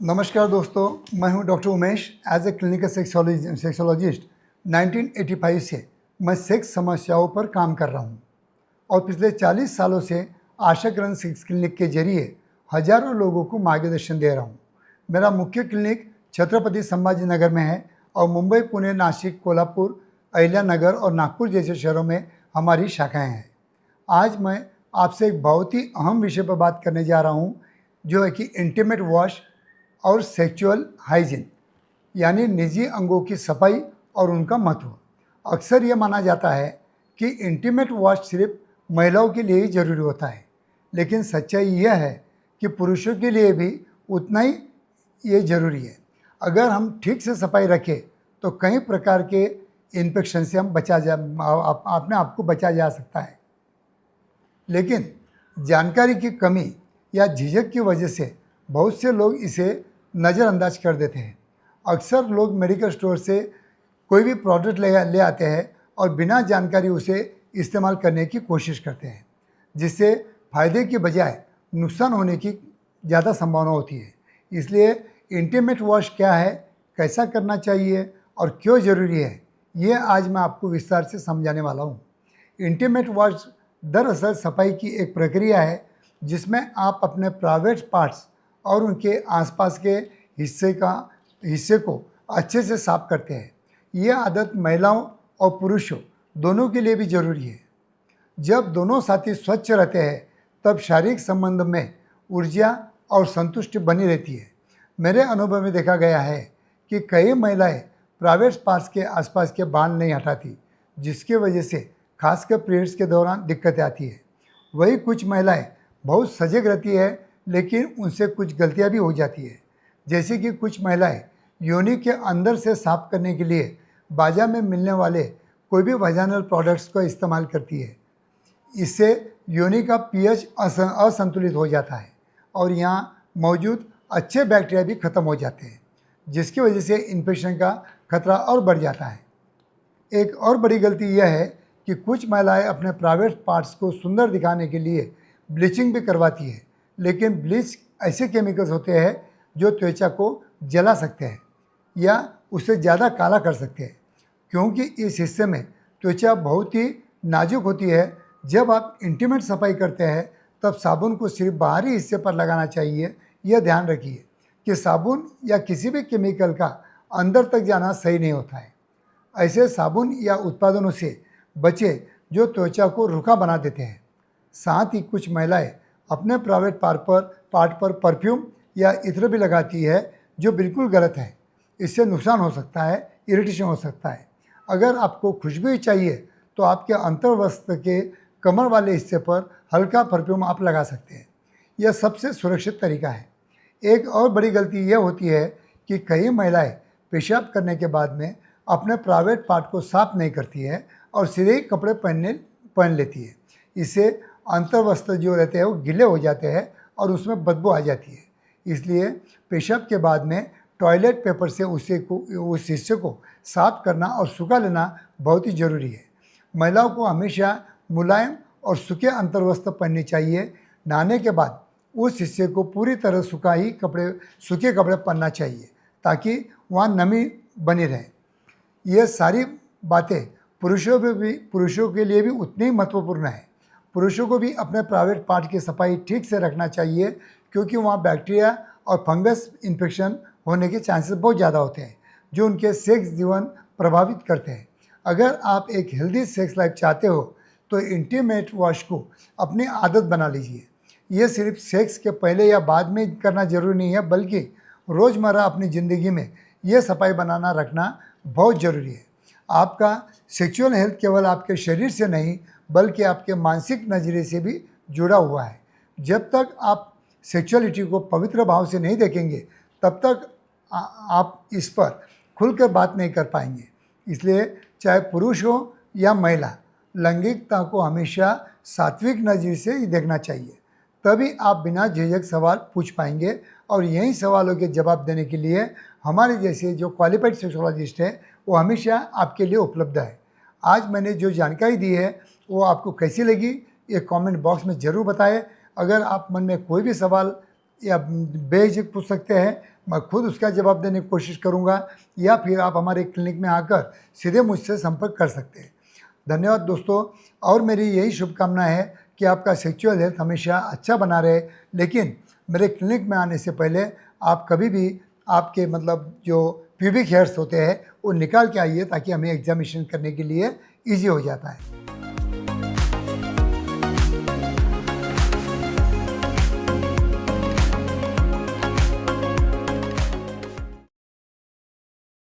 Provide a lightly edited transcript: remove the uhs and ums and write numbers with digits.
नमस्कार दोस्तों, मैं हूं doctor Umesh. As a clinical sexologist 1985 से मैं सेक्स समस्याओं पर काम कर रहा हूं और पिछले 40 सालों से आशा किरण सेक्स क्लिनिक के जरिए हजारों लोगों को मार्गदर्शन दे रहा हूं। मेरा मुख्य क्लिनिक छत्रपति संभाजी नगर में है और मुंबई, पुणे, नासिक, कोल्हापुर, अहिल्यानगर और नागपुर जैसे शहरों में हमारी शाखाएँ हैं। आज मैं आपसे एक बहुत ही अहम विषय पर बात करने जा रहा हूँ, जो है कि इंटीमेट वॉश और सेक्सुअल हाइजीन, यानी निजी अंगों की सफाई और उनका महत्व। अक्सर यह माना जाता है कि इंटीमेट वॉश सिर्फ महिलाओं के लिए ही जरूरी होता है, लेकिन सच्चाई यह है कि पुरुषों के लिए भी उतना ही ये जरूरी है। अगर हम ठीक से सफाई रखें तो कई प्रकार के इन्फेक्शन से हम अपने आप को बचा जा सकता है। लेकिन जानकारी की कमी या झिझक की वजह से बहुत से लोग इसे नज़रअंदाज कर देते हैं। अक्सर लोग मेडिकल स्टोर से कोई भी प्रोडक्ट ले आते हैं और बिना जानकारी उसे इस्तेमाल करने की कोशिश करते हैं, जिससे फ़ायदे की बजाय नुकसान होने की ज़्यादा संभावना होती है। इसलिए इंटीमेट वॉश क्या है, कैसा करना चाहिए और क्यों ज़रूरी है, ये आज मैं आपको विस्तार से समझाने वाला हूँ। इंटीमेट वॉश दरअसल सफाई की एक प्रक्रिया है जिसमें आप अपने प्राइवेट पार्ट्स और उनके आसपास के हिस्से को अच्छे से साफ करते हैं। यह आदत महिलाओं और पुरुषों दोनों के लिए भी जरूरी है। जब दोनों साथी स्वच्छ रहते हैं तब शारीरिक संबंध में ऊर्जा और संतुष्टि बनी रहती है। मेरे अनुभव में देखा गया है कि कई महिलाएं प्राइवेट पार्ट्स के आसपास के बाल नहीं हटाती, जिसकी वजह से खासकर पीरियड्स के दौरान दिक्कतें आती है। वही कुछ महिलाएं बहुत सजग रहती है, लेकिन उनसे कुछ गलतियां भी हो जाती है। जैसे कि कुछ महिलाएं योनि के अंदर से साफ करने के लिए बाजार में मिलने वाले कोई भी वजाइनल प्रोडक्ट्स का इस्तेमाल करती है। इससे योनि का पीएच असंतुलित हो जाता है और यहाँ मौजूद अच्छे बैक्टीरिया भी खत्म हो जाते हैं, जिसकी वजह से इन्फेक्शन का खतरा और बढ़ जाता है। एक और बड़ी गलती यह है कि कुछ महिलाएं अपने प्राइवेट पार्ट्स को सुंदर दिखाने के लिए ब्लीचिंग भी करवाती है, लेकिन ब्लीच ऐसे केमिकल्स होते हैं जो त्वचा को जला सकते हैं या उसे ज़्यादा काला कर सकते हैं, क्योंकि इस हिस्से में त्वचा बहुत ही नाजुक होती है। जब आप इंटीमेट सफाई करते हैं तब साबुन को सिर्फ बाहरी हिस्से पर लगाना चाहिए। यह ध्यान रखिए कि साबुन या किसी भी केमिकल का अंदर तक जाना सही नहीं होता है। ऐसे साबुन या उत्पादनों से बचें जो त्वचा को रूखा बना देते हैं। साथ ही कुछ महिलाएं अपने प्राइवेट पार्ट पर परफ्यूम या इत्र भी लगाती है, जो बिल्कुल गलत है। इससे नुकसान हो सकता है, इरिटेशन हो सकता है। अगर आपको खुशबू चाहिए तो आपके अंतर्वस्त्र के कमर वाले हिस्से पर हल्का परफ्यूम आप लगा सकते हैं। यह सबसे सुरक्षित तरीका है। एक और बड़ी गलती यह होती है कि कई महिलाएं पेशाब करने के बाद में अपने प्राइवेट पार्ट को साफ नहीं करती है और सीधे ही कपड़े पहन लेती है। इससे अंतर्वस्त्र जो रहते हैं वो गीले हो जाते हैं और उसमें बदबू आ जाती है। इसलिए पेशाब के बाद में टॉयलेट पेपर से उस हिस्से को साफ करना और सुखा लेना बहुत ही ज़रूरी है। महिलाओं को हमेशा मुलायम और सूखे अंतर्वस्त्र पहनने चाहिए। नहाने के बाद उस हिस्से को पूरी तरह सूखे कपड़े पहनना चाहिए, ताकि वहाँ नमी बनी रहे। ये सारी बातें पुरुषों के लिए भी उतनी ही महत्वपूर्ण है। पुरुषों को भी अपने प्राइवेट पार्ट की सफाई ठीक से रखना चाहिए, क्योंकि वहाँ बैक्टीरिया और फंगस इन्फेक्शन होने के चांसेस बहुत ज़्यादा होते हैं, जो उनके सेक्स जीवन प्रभावित करते हैं। अगर आप एक हेल्दी सेक्स लाइफ चाहते हो तो इंटीमेट वॉश को अपनी आदत बना लीजिए। ये सिर्फ सेक्स के पहले या बाद में करना जरूरी नहीं है, बल्कि रोज़मर्रा अपनी ज़िंदगी में ये सफाई बनाना रखना बहुत ज़रूरी है। आपका सेक्सुअल हेल्थ केवल आपके शरीर से नहीं, बल्कि आपके मानसिक नज़रिए से भी जुड़ा हुआ है। जब तक आप सेक्सुअलिटी को पवित्र भाव से नहीं देखेंगे, तब तक आप इस पर खुलकर बात नहीं कर पाएंगे। इसलिए चाहे पुरुष हो या महिला, लैंगिकता को हमेशा सात्विक नज़रिए से ही देखना चाहिए। तभी आप बिना झिझक सवाल पूछ पाएंगे, और यही सवालों के जवाब देने के लिए हमारे जैसे जो क्वालिफाइड सेक्सोलॉजिस्ट हैं वो हमेशा आपके लिए उपलब्ध है। आज मैंने जो जानकारी दी है वो आपको कैसी लगी, ये कमेंट बॉक्स में ज़रूर बताएं। अगर आप मन में कोई भी सवाल या बेझिझक पूछ सकते हैं, मैं खुद उसका जवाब देने की कोशिश करूँगा, या फिर आप हमारे क्लिनिक में आकर सीधे मुझसे संपर्क कर सकते हैं। धन्यवाद दोस्तों, और मेरी यही शुभकामना है कि आपका सेक्सुअल हेल्थ हमेशा अच्छा बना रहे। लेकिन मेरे क्लिनिक में आने से पहले आप कभी भी आपके जो प्यूबिक हेयर्स होते हैं वो निकाल के आइए, ताकि हमें एग्जामिनेशन करने के लिए ईजी हो जाता है।